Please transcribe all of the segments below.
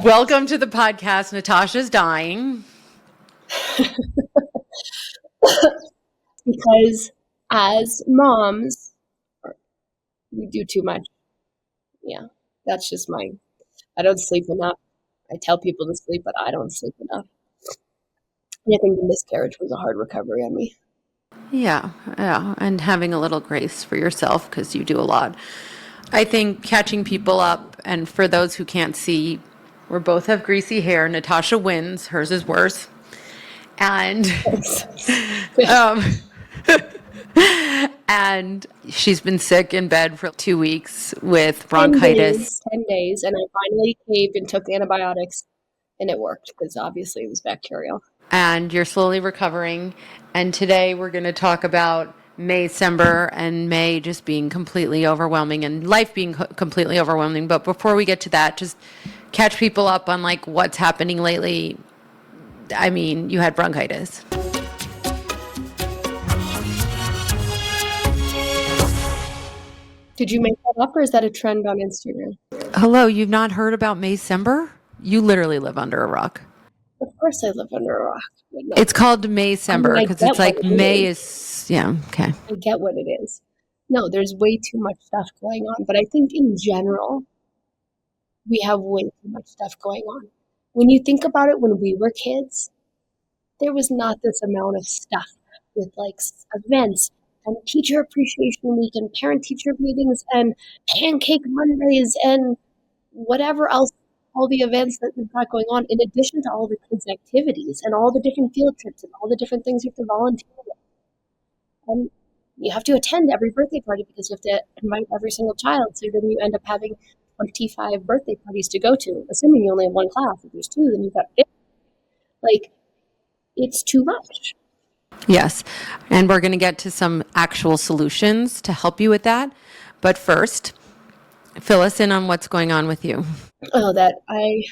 Welcome to the podcast. Natasha's dying. Because as moms, we do too much. Yeah, that's just mine. I don't sleep enough. I tell people to sleep, but I don't sleep enough. And I think the miscarriage was a hard recovery on me. Yeah. And having a little grace for yourself because you do a lot. I think catching people up, and for those who can't see, we both have greasy hair. Natasha wins. Hers is worse. And and she's been sick in bed for 2 weeks with bronchitis. 10 days, and I finally caved and took antibiotics, and it worked because obviously it was bacterial. And you're slowly recovering. And today we're going to talk about May-December and May just being completely overwhelming and life being completely overwhelming. But before we get to that, just catch people up on like what's happening lately. I mean, you had bronchitis. Did you make that up, or is that a trend on Instagram? Hello, you've not heard about May-December? You literally live under a rock. Of course I live under a rock. No. It's called May-December because it's like May is, yeah, okay. I get what it is. No, there's way too much stuff going on. But I think in general, we have way too much stuff going on. When you think about it, when we were kids, there was not this amount of stuff with like events and teacher appreciation week and parent-teacher meetings and pancake Mondays and whatever else, all the events that we've got going on, in addition to all the kids' activities and all the different field trips and all the different things you have to volunteer with. And you have to attend every birthday party because you have to invite every single child. So then you end up having 25 birthday parties to go to, assuming you only have one class. If there's two, then you've got 50. Like, it's too much. Yes. And we're going to get to some actual solutions to help you with that. But first, fill us in on what's going on with you. Oh, that I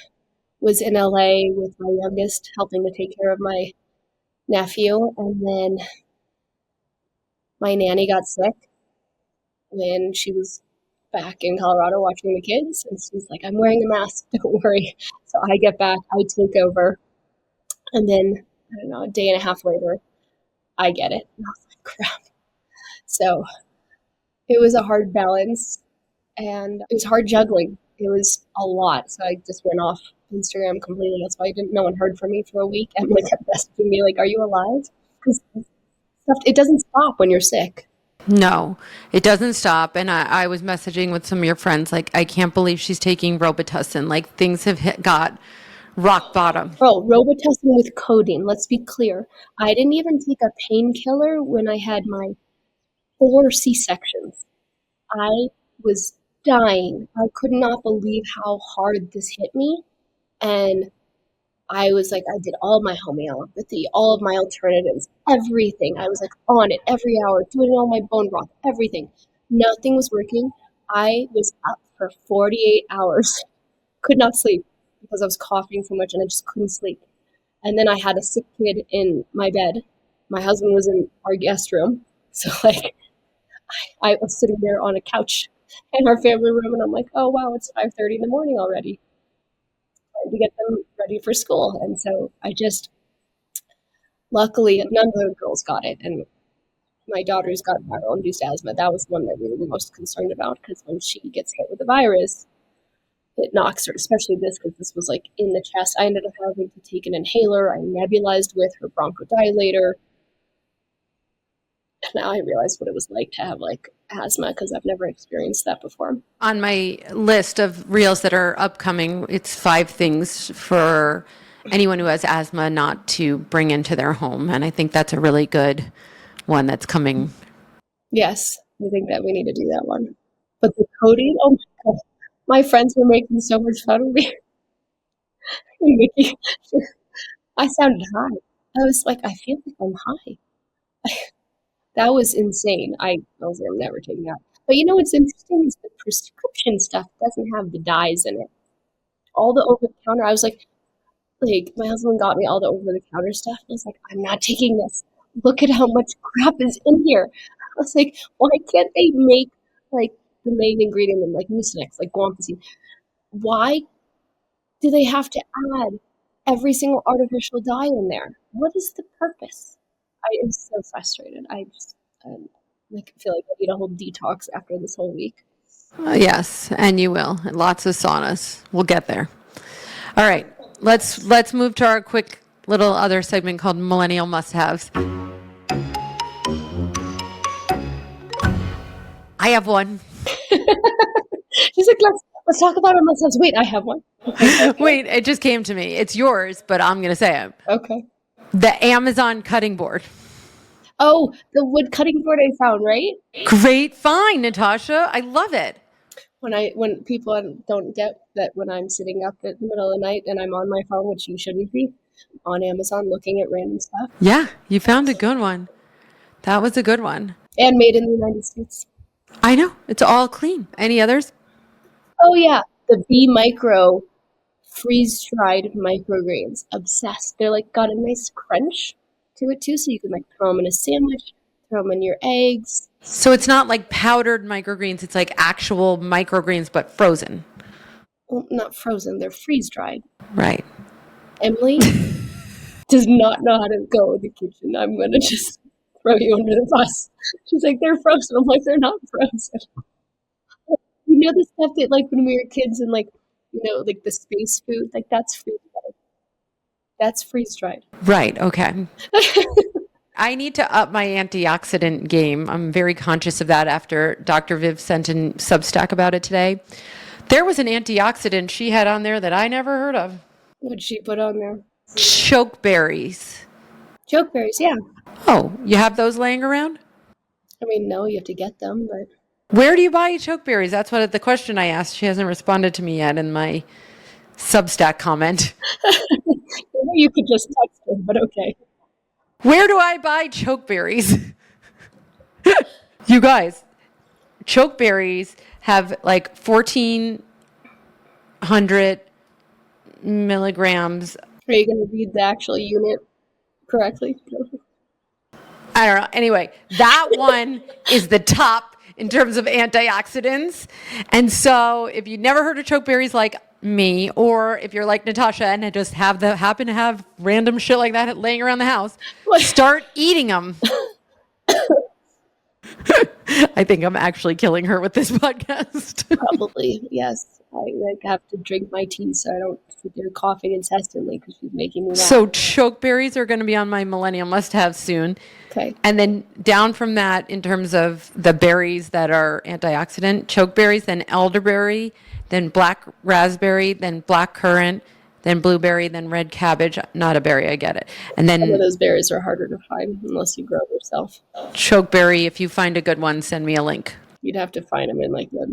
was in LA with my youngest, helping to take care of my nephew. And then my nanny got sick when she was back in Colorado watching the kids. And she's like, I'm wearing a mask, don't worry. So I get back, I take over. And then, I don't know, a day and a half later, I get it. And I was like, crap. So it was a hard balance and it was hard juggling. It was a lot. So I just went off Instagram completely. That's why no one heard from me for a week. Emily kept messaging me like, are you alive? Because it doesn't stop when you're sick. No, it doesn't stop. And I was messaging with some of your friends, like, I can't believe she's taking Robitussin. Like, things have got rock bottom. Bro, Robitussin with codeine. Let's be clear. I didn't even take a painkiller when I had my 4 C-sections. I was dying. I could not believe how hard this hit me. And I was like, I did all my homeopathy, all of my alternatives, everything. I was like on it every hour, doing all my bone broth, everything. Nothing was working. I was up for 48 hours. Could not sleep because I was coughing so much and I just couldn't sleep. And then I had a sick kid in my bed. My husband was in our guest room. So like I was sitting there on a couch in our family room and I'm like, oh wow, it's 5:30 in the morning already. Trying to get them ready for school. And so I just, luckily none of the girls got it. And my daughter's got viral induced asthma. That was the one that we were the most concerned about because when she gets hit with the virus, it knocks her, especially this because this was like in the chest. I ended up having to take an inhaler. I nebulized with her bronchodilator. Now I realize what it was like to have like asthma because I've never experienced that before. On my list of reels that are upcoming, it's 5 things for anyone who has asthma not to bring into their home. And I think that's a really good one that's coming. Yes, I think that we need to do that one. But the codeine, oh my God. My friends were making so much fun of me. I sounded high. I was like, I feel like I'm high. That was insane. I was like, I'm never taking that. But you know what's interesting is the prescription stuff doesn't have the dyes in it. All the over-the-counter, I was like, my husband got me all the over-the-counter stuff. I was like, I'm not taking this. Look at how much crap is in here. I was like, why can't they make like the main ingredient in like Mucinex, like guanfacine? Why do they have to add every single artificial dye in there? What is the purpose? I am so frustrated. I feel like I need a whole detox after this whole week. Yes, and you will. And lots of saunas. We'll get there. All right. Let's move to our quick little other segment called Millennial Must-Haves. I have one. She's like, let's talk about our must-haves. Wait, I have one. Okay. Wait, it just came to me. It's yours, but I'm going to say it. Okay. The Amazon cutting board. Oh, the wood cutting board I found, right? Great find, Natasha. I love it. When people don't get that when I'm sitting up at the middle of the night and I'm on my phone, which you shouldn't be, on Amazon looking at random stuff. Yeah, you found a good one. That was a good one. And made in the United States. I know. It's all clean. Any others? Oh yeah, the B Micro freeze-dried microgreens. Obsessed. They're like got a nice crunch to it too, so you can like throw them in a sandwich, throw them in your eggs. So it's not like powdered microgreens. It's like actual microgreens, but frozen. Well, not frozen. They're freeze-dried. Right. Emily does not know how to go in the kitchen. I'm gonna just throw you under the bus. She's like, they're frozen. I'm like, they're not frozen. You know the stuff that like when we were kids and like, like the space food, like that's freeze-dried. That's freeze-dried. Right. Okay. I need to up my antioxidant game. I'm very conscious of that after Dr. Viv sent in Substack about it today. There was an antioxidant she had on there that I never heard of. What did she put on there? Chokeberries. Chokeberries, yeah. Oh, you have those laying around? I mean, no, you have to get them, but Where do you buy chokeberries? That's what the question I asked. She hasn't responded to me yet in my Substack comment. you could just text her, but okay. Where do I buy chokeberries? You guys, chokeberries have like 1,400 milligrams. Are you going to read the actual unit correctly? I don't know. Anyway, that one is the top in terms of antioxidants. And so if you've never heard of chokeberries like me, or if you're like Natasha and just happen to have random shit like that laying around the house, start eating them. I think I'm actually killing her with this podcast. Probably, yes. I have to drink my tea so I don't sit there coughing incessantly because she's making me laugh. So chokeberries are going to be on my Millennial Must-Have soon. Okay. And then down from that, in terms of the berries that are antioxidant, chokeberries, then elderberry, then black raspberry, then black currant, then blueberry, then red cabbage. Not a berry, I get it. And then some of those berries are harder to find unless you grow them yourself. Chokeberry, if you find a good one, send me a link. You'd have to find them in like I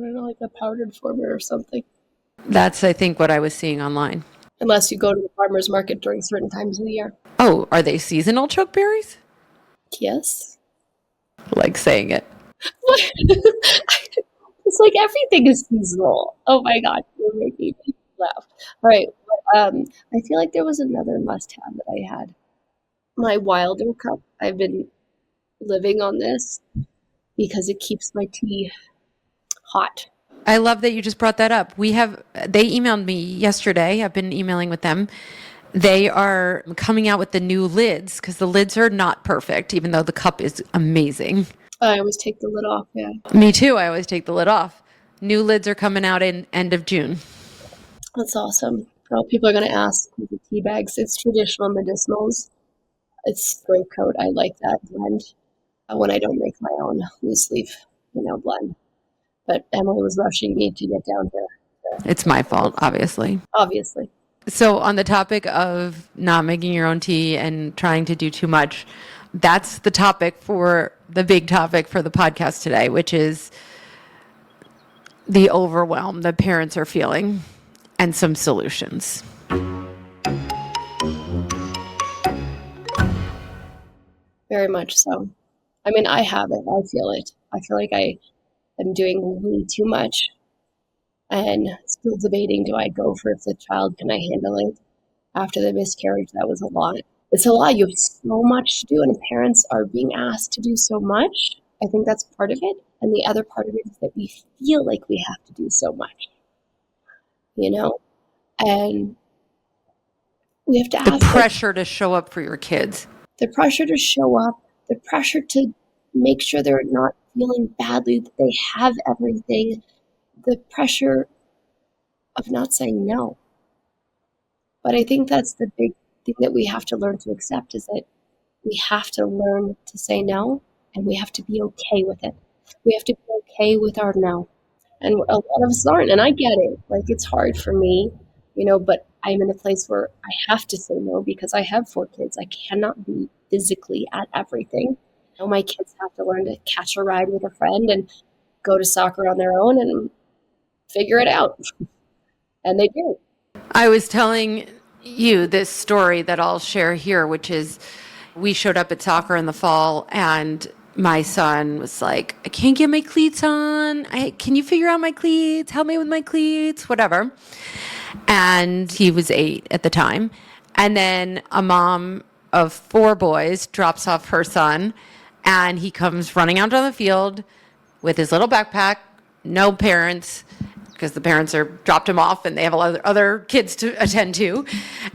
don't know, like a powdered form or something. That's, I think, what I was seeing online. Unless you go to the farmer's market during certain times of the year. Oh, are they seasonal chokeberries? Yes. Like saying it. It's like everything is seasonal. Oh my God, you're making me laugh. All right. I feel like there was another must-have that I had. My Wyldr cup. I've been living on this because it keeps my tea hot. I love that you just brought that up. They emailed me yesterday. I've been emailing with them. They are coming out with the new lids because the lids are not perfect, even though the cup is amazing. I always take the lid off, yeah. Me too. I always take the lid off. New lids are coming out in end of June. That's awesome. Well, people are going to ask with the tea bags. It's traditional medicinals. It's great coat. I like that blend when I don't make my own loose leaf, blend. But Emily was rushing me to get down here. It's my fault, obviously. Obviously. So on the topic of not making your own tea and trying to do too much, that's the big topic for the podcast today, which is the overwhelm that parents are feeling and some solutions. Very much so. I mean, I have it. I feel it. I feel like I am doing way too much and still debating, do I go for if the child, can I handle it? After the miscarriage, that was a lot. It's a lot. You have so much to do, and parents are being asked to do so much. I think that's part of it. And the other part of it is that we feel like we have to do so much. you know? And we have to The ask, like, pressure to show up for your kids. the pressure to show up, the pressure to make sure they're not feeling badly, that they have everything, the pressure of not saying no. But I think that's the big thing that we have to learn to accept, is that we have to learn to say no, and we have to be okay with it. We have to be okay with our no. And a lot of us aren't, and I get it. Like, it's hard for me, but I'm in a place where I have to say no because I have 4 kids. I cannot be physically at everything. My kids have to learn to catch a ride with a friend and go to soccer on their own and figure it out. And they do. I was telling you this story that I'll share here, which is we showed up at soccer in the fall and my son was like, I can't get my cleats on. Can you figure out my cleats? Help me with my cleats, whatever. And he was 8 at the time. And then a mom of 4 boys drops off her son and he comes running out on the field with his little backpack, no parents, because the parents are dropped him off and they have a lot of other kids to attend to.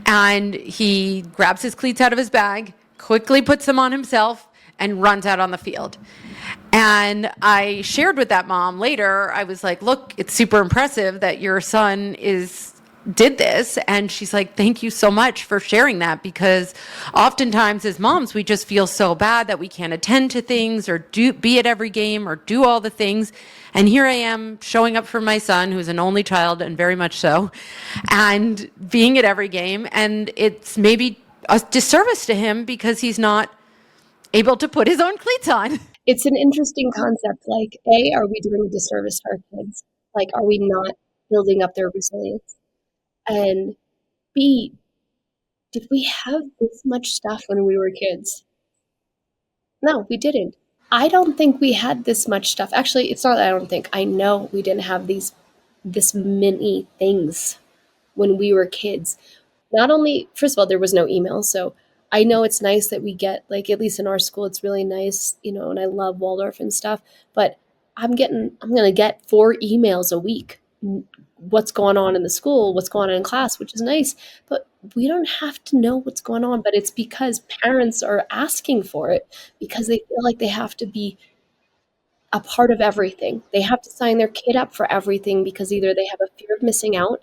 And he grabs his cleats out of his bag, quickly puts them on himself, and runs out on the field. And I shared with that mom later, I was like, look, it's super impressive that your son did this. And she's like, thank you so much for sharing that, because oftentimes as moms, we just feel so bad that we can't attend to things or be at every game or do all the things. And here I am showing up for my son, who's an only child and very much so, and being at every game. And it's maybe a disservice to him because he's not able to put his own cleats on. It's an interesting concept. Like, A, are we doing a disservice to our kids? Like, are we not building up their resilience? And B, did we have this much stuff when we were kids? No, we didn't. I don't think we had this much stuff. Actually, it's not that I don't think. I know we didn't have this many things when we were kids. Not only, first of all, there was no email, so I know it's nice that we get, like, at least in our school, it's really nice, and I love Waldorf and stuff, but I'm going to get 4 emails a week. What's going on in the school, what's going on in class, which is nice, but we don't have to know what's going on, but it's because parents are asking for it because they feel like they have to be a part of everything. They have to sign their kid up for everything because either they have a fear of missing out,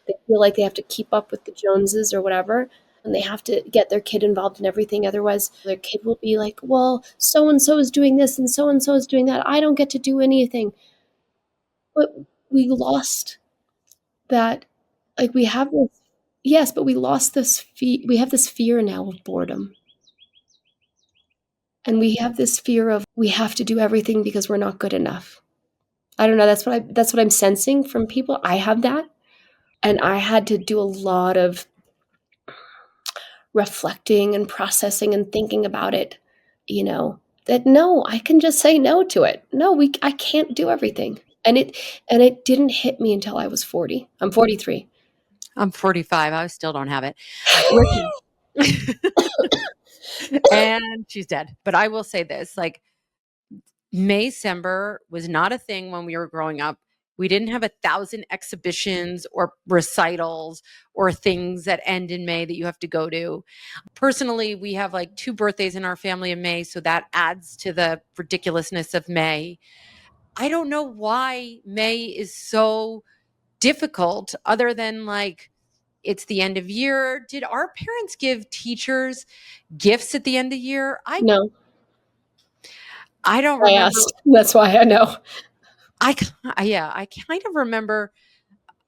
they feel like they have to keep up with the Joneses or whatever, and they have to get their kid involved in everything. Otherwise, their kid will be like, well, so and so is doing this and so is doing that. I don't get to do anything. But we lost that. Like, we have this, yes, but we lost this we have this fear now of boredom. And we have this fear of we have to do everything because we're not good enough. I don't know. That's what I'm sensing from people. I have that. And I had to do a lot of reflecting and processing and thinking about it, that no, I can just say no to it. No, I can't do everything. And it didn't hit me until I was 40. I'm 43. I'm 45. I still don't have it. Listen. And she's dead. But I will say this, like, Maycember was not a thing when we were growing up. We didn't have 1,000 exhibitions or recitals or things that end in May that you have to go to. Personally, we have like 2 birthdays in our family in May, so that adds to the ridiculousness of May. I don't know why May is so difficult, other than like it's the end of year. Did our parents give teachers gifts at the end of year? No, I don't I remember. asked. That's why I know. I kind of remember.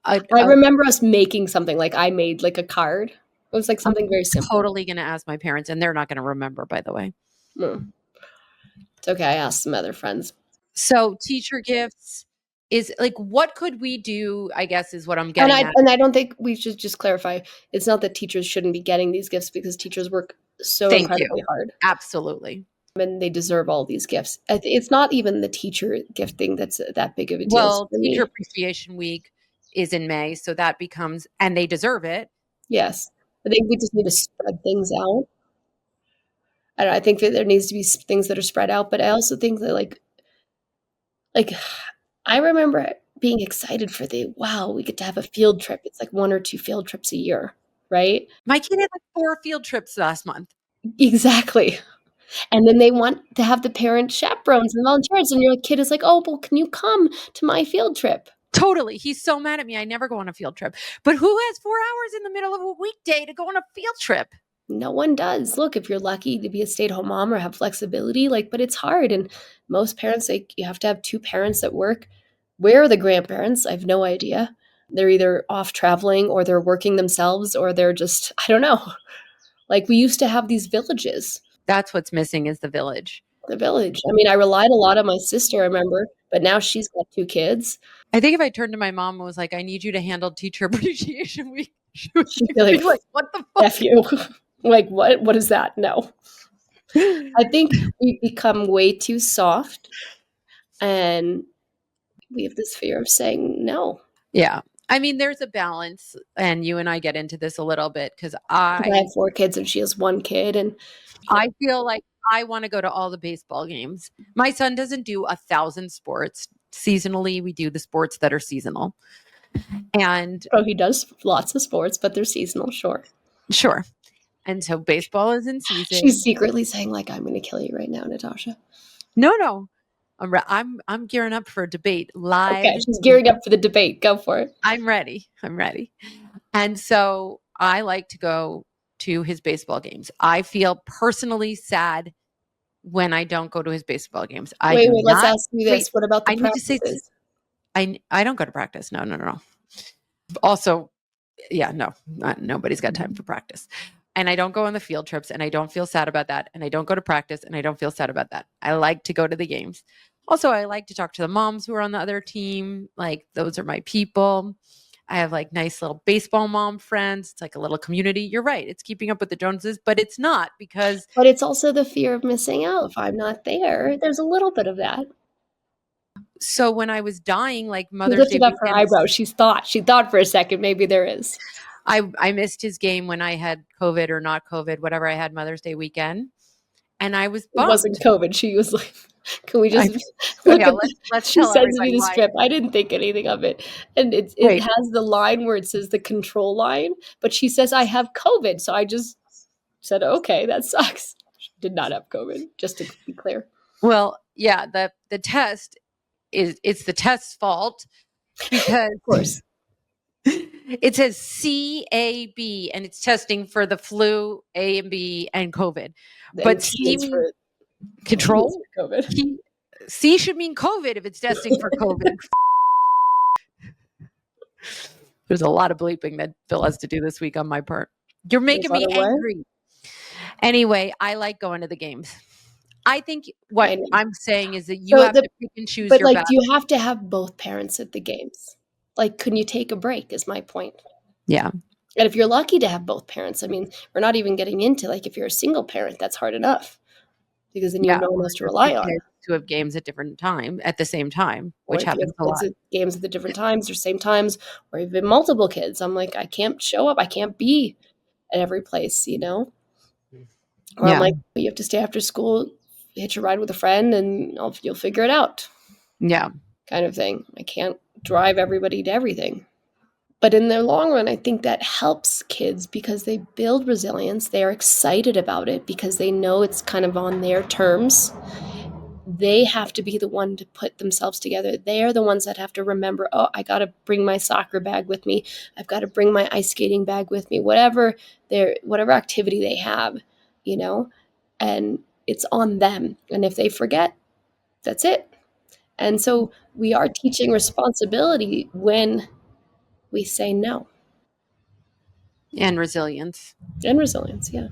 I remember us making something. Like, I made like a card. It was like something very simple. Totally going to ask my parents, and they're not going to remember, by the way. It's okay. I asked some other friends. So teacher gifts is like, what could we do, I guess, is what I'm getting at. And I don't think we should just clarify. It's not that teachers shouldn't be getting these gifts, because teachers work so Thank incredibly you. hard. Absolutely. And they deserve all these gifts. It's not even the teacher gifting that's that big of a deal. Well, Teacher Appreciation Week is in May, so that becomes, and they deserve it. Yes. I think we just need to spread things out. I think that there needs to be things that are spread out, but I also think that like I remember being excited for wow, we get to have a field trip. It's like 1 or 2 field trips a year, right? My kid had like 4 field trips last month. Exactly. And then they want to have the parent chaperones and volunteers, and your kid is like, "Oh, well, can you come to my field trip?" Totally. He's so mad at me. I never go on a field trip. But who has 4 hours in the middle of a weekday to go on a field trip? No one does. Look, if you're lucky to be a stay-at-home mom or have flexibility, like, but it's hard, and most parents, like, you have to have 2 parents at work. Where are the grandparents? I have no idea. They're either off traveling or they're working themselves or they're just I don't know. Like, we used to have these villages. That's what's missing is the village. The village. I mean, I relied a lot on my sister, I remember, but now she's got 2 kids. I think if I turned to my mom and was like, "I need you to handle Teacher Appreciation Week," she would She'd be like, be like, "What the fuck?" "F you." Like, "What? What is that?" No. I think we've become way too soft, and we have this fear of saying no. Yeah. I mean, there's a balance, and you and I get into this a little bit because 'Cause I have 4 kids and she has 1 kid, and I feel like I wanna go to all the baseball games. My son doesn't do 1,000 sports. Seasonally, we do the sports that are seasonal. And oh, he does lots of sports, but they're seasonal, sure. sure. And so baseball is in She's season. secretly saying, like, "I'm gonna kill you right now, Natasha." No, no. I'm gearing up for a debate live. Okay, she's gearing up for the debate. Go for it. I'm ready. I'm ready. And so I like to go to his baseball games. I feel personally sad when I don't go to his baseball games. I Wait, do let's not ask you treat this. What about the I need to say practices? I don't go to practice. No, no, no, no. Also, yeah, no, nobody's got time for practice. And I don't go on the field trips and I don't feel sad about that. And I don't go to practice and I don't feel sad about that. I like to go to the games. Also, I like to talk to the moms who are on the other team. Like, those are my people. I have like nice little baseball mom friends. It's like a little community. You're right. It's keeping up with the Joneses, but it's not because But it's also the fear of missing out. If I'm not there, there's a little bit of that. so when I was dying, like She Mother's Day lifted up her weekends, eyebrows. She thought for a second maybe there is. I missed his game when I had COVID or not COVID, whatever I had Mother's Day weekend. And I was It wasn't bummed. COVID. She was like, "Can we I just so look yeah, at let's the" let's she tell sends me everybody the why. strip. I didn't think anything of it. And it Wait, has the line where it says the control line, but she says, "I have COVID." So I just said, "Okay, that sucks." She did not have COVID, just to be clear. well, yeah, the test it's the test's fault because Of course. it says CAB and it's testing for the flu, A and B, and COVID. Then But T C is means for control. COVID. T, C should mean COVID if it's testing for COVID. There's a lot of bleeping that Phil has to do this week on my part. You're There's making a lot me of what? angry. Anyway, I like going to the games. I think what I know. I'm saying is that you So have the to pick and choose but, your like, do battle. you have to have both parents at the games? Like, couldn't you take a break is my point. Yeah. And if you're lucky to have both parents, I mean, we're not even getting into, like, if you're a single parent, that's hard enough because then you have Yeah, no one or else to just the rely on. kids who have games at the same time, Or which if you have happens a kids lot. at games at the different times or same times, or even multiple kids. I'm like, I can't show up. I can't be at every place, you know? Or I'm Yeah. like, you have to stay after school, hitch a ride with a friend, and you'll figure it out, Yeah. kind of thing. I can't drive everybody to everything. But in the long run, I think that helps kids because they build resilience. They are excited about it because they know it's kind of on their terms. They have to be the one to put themselves together. They are the ones that have to remember, oh, I got to bring my soccer bag with me. I've got to bring my ice skating bag with me. Whatever activity they have, you know, and it's on them. And if they forget, that's it. And so we are teaching responsibility when we say no, And resilience. and resilience. Yeah.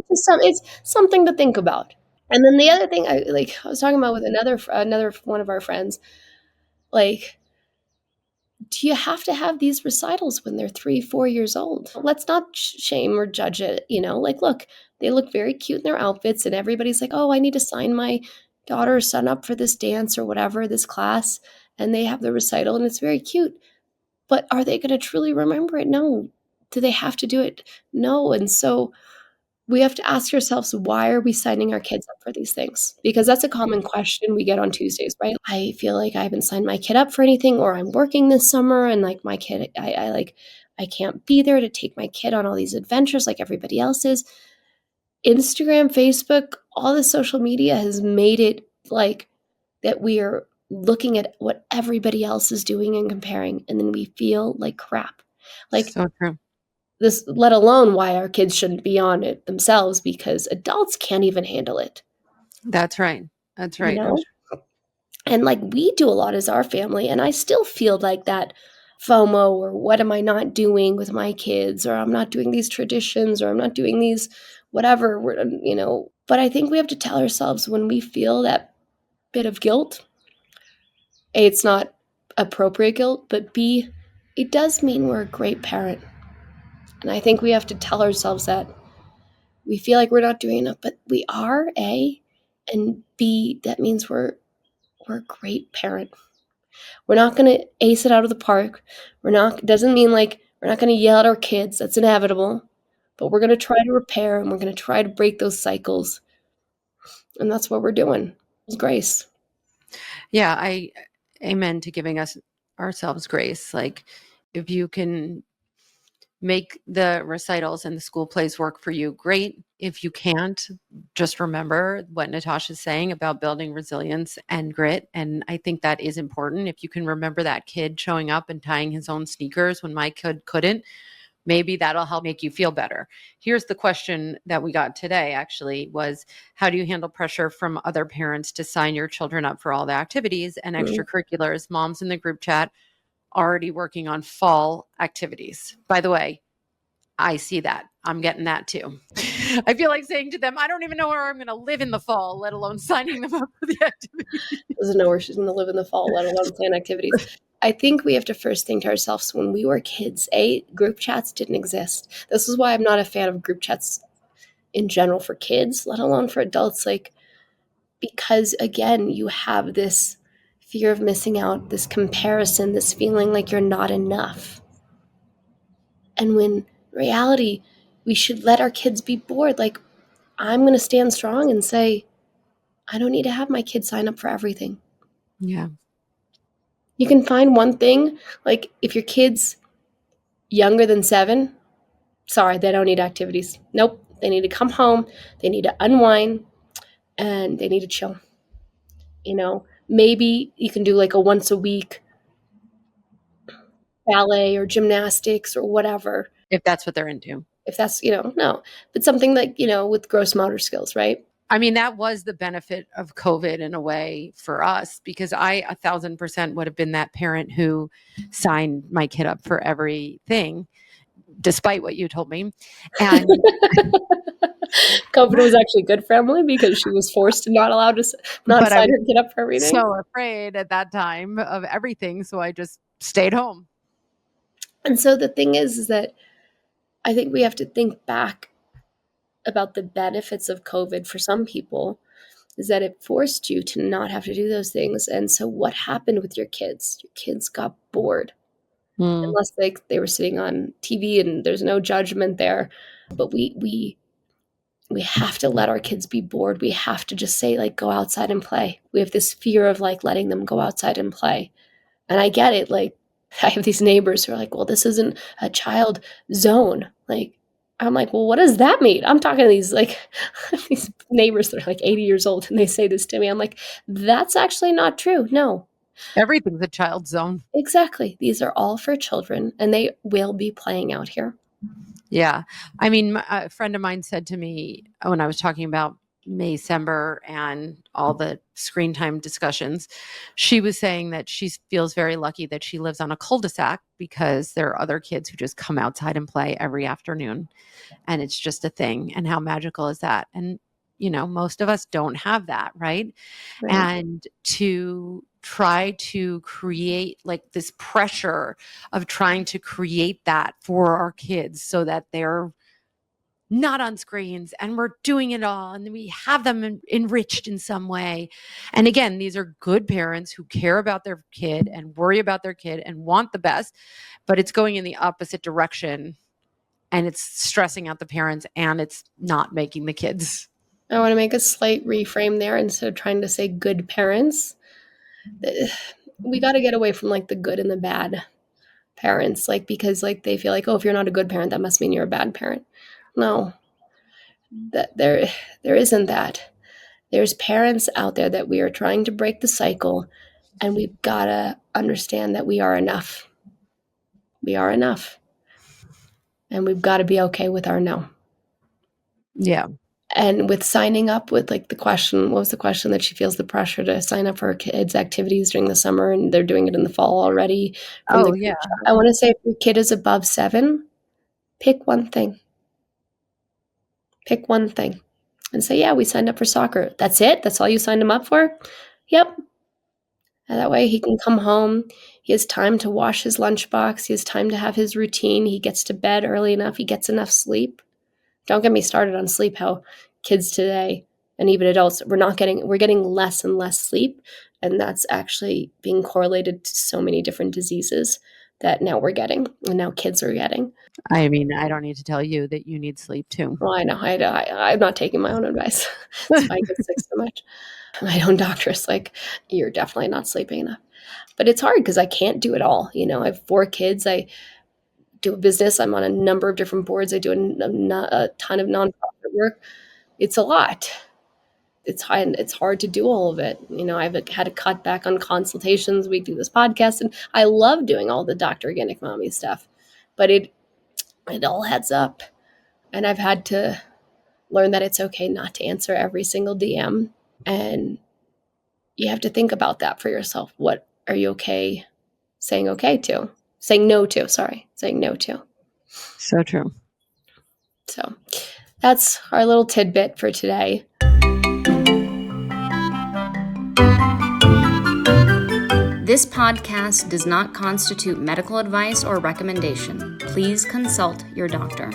It's something to think about. And then the other thing I was talking about with another one of our friends, like, do you have to have these recitals when they're 3, 4 years old? Let's not shame or judge it. Like, look, they look very cute in their outfits, and everybody's like, oh, I need to sign my daughter or son up for this dance or whatever, this class. And they have the recital, and it's very cute. But are they going to truly remember it? No. Do they have to do it? No. And so we have to ask ourselves, why are we signing our kids up for these things? Because that's a common question we get on Tuesdays, right? I feel like I haven't signed my kid up for anything, or I'm working this summer and like my kid, I can't be there to take my kid on all these adventures like everybody else is. Instagram, Facebook, all the social media has made it like that we are looking at what everybody else is doing and comparing, and then we feel like crap. Like So true. this, let alone why our kids shouldn't be on it themselves, because adults can't even handle it, That's right. That's you right. know? And like we do a lot as our family, and I still feel like that FOMO, or what am I not doing with my kids, or I'm not doing these traditions, or I'm not doing these whatever, but I think we have to tell ourselves when we feel that bit of guilt, A, it's not appropriate guilt, but B, it does mean we're a great parent. And I think we have to tell ourselves that we feel like we're not doing enough, but we are, A, and B, that means we're a great parent. We're not going to ace it out of the park. Doesn't mean like we're not going to yell at our kids. That's inevitable. But we're going to try to repair, and we're going to try to break those cycles. And that's what we're doing. It's grace. Yeah, I amen to giving us ourselves grace. Like if you can make the recitals and the school plays work for you, great. If you can't, just remember what Natasha's saying about building resilience and grit. And I think that is important. If you can remember that kid showing up and tying his own sneakers when my kid couldn't, maybe that'll help make you feel better. Here's the question that we got today actually was, how do you handle pressure from other parents to sign your children up for all the activities and Mm. extracurriculars? Moms in the group chat already working on fall activities. By the way, I see that. I'm getting that too. I feel like saying to them, I don't even know where I'm going to live in the fall, let alone signing them up for the activity. Doesn't know where she's going to live in the fall, let alone plan activities. I think we have to first think to ourselves, when we were kids, group chats didn't exist. This is why I'm not a fan of group chats in general for kids, let alone for adults. Like, because again, you have this fear of missing out, this comparison, this feeling like you're not enough. And when reality, we should let our kids be bored. Like, I'm going to stand strong and say, I don't need to have my kids sign up for everything. Yeah. You can find one thing, like if your kid's younger than 7, sorry, they don't need activities. Nope. They need to come home, they need to unwind, and they need to chill. Maybe you can do like a once a week ballet or gymnastics or whatever. If that's what they're into. If that's, no, but something like, with gross motor skills, right? I mean, that was the benefit of COVID in a way for us, because I 1,000% would have been that parent who signed my kid up for everything, despite what you told me. And COVID was actually good for Emily because she was forced to not but I sign was her kid up for everything. so afraid at that time of everything, so I just stayed home. And so the thing is that I think we have to think back about the benefits of COVID for some people, is that it forced you to not have to do those things. And so what happened with your kids? Your kids got bored, Mm. unless they were sitting on TV and there's no judgment there. But we have to let our kids be bored. We have to just say, like, go outside and play. We have this fear of like letting them go outside and play. And I get it. Like, I have these neighbors who are like, well, this isn't a child zone. Like, I'm like, well, what does that mean? I'm talking to these like these neighbors that are like 80 years old, and they say this to me. I'm like, that's actually not true. No, Everything's a child zone. exactly. These are all for children, and they will be playing out here. Yeah. I mean, a friend of mine said to me when I was talking about Maycember and all the screen time discussions, she was saying that she feels very lucky that she lives on a cul-de-sac, because there are other kids who just come outside and play every afternoon. And it's just a thing. And how magical is that? And, most of us don't have that, right? Right. And to try to create like this pressure of trying to create that for our kids so that they're not on screens and we're doing it all and we have them enriched in some way. And again, these are good parents who care about their kid and worry about their kid and want the best, but it's going in the opposite direction. and it's stressing out the parents and it's not making the kids. I want to make a slight reframe there. Instead of trying to say good parents, we got to get away from like the good and the bad parents, like, because like they feel like, oh, if you're not a good parent, that must mean you're a bad parent. No, that there isn't that. There's parents out there that we are trying to break the cycle, and we've got to understand that we are enough. We are enough. And we've got to be okay with our no. Yeah. And with signing up with like the question, what was the question, that she feels the pressure to sign up for her kids' activities during the summer, and they're doing it in the fall already. Oh, yeah. I want to say if your kid is above 7, pick one thing. Pick one thing and say, yeah, we signed up for soccer. That's it? That's all you signed him up for? Yep. And that way he can come home. He has time to wash his lunchbox. He has time to have his routine. He gets to bed early enough. He gets enough sleep. Don't get me started on sleep, how kids today and even adults, we're getting less and less sleep. And that's actually being correlated to so many different diseases that now we're getting, and now kids are getting. I mean, I don't need to tell you that you need sleep too. Well, I know. I'm not taking my own advice. That's why I get sick so much. My own doctor's like, you're definitely not sleeping enough. But it's hard because I can't do it all. You know, I have 4 kids. I do a business. I'm on a number of different boards. I do a ton of nonprofit work. It's a lot. It's hard to do all of it. You know, I've had to cut back on consultations. We do this podcast, and I love doing all the Dr. Organic Mommy stuff, but it all adds up. And I've had to learn that it's okay not to answer every single DM. And you have to think about that for yourself. What are you okay saying okay to? Saying no to. So true. So that's our little tidbit for today. This podcast does not constitute medical advice or recommendation. Please consult your doctor.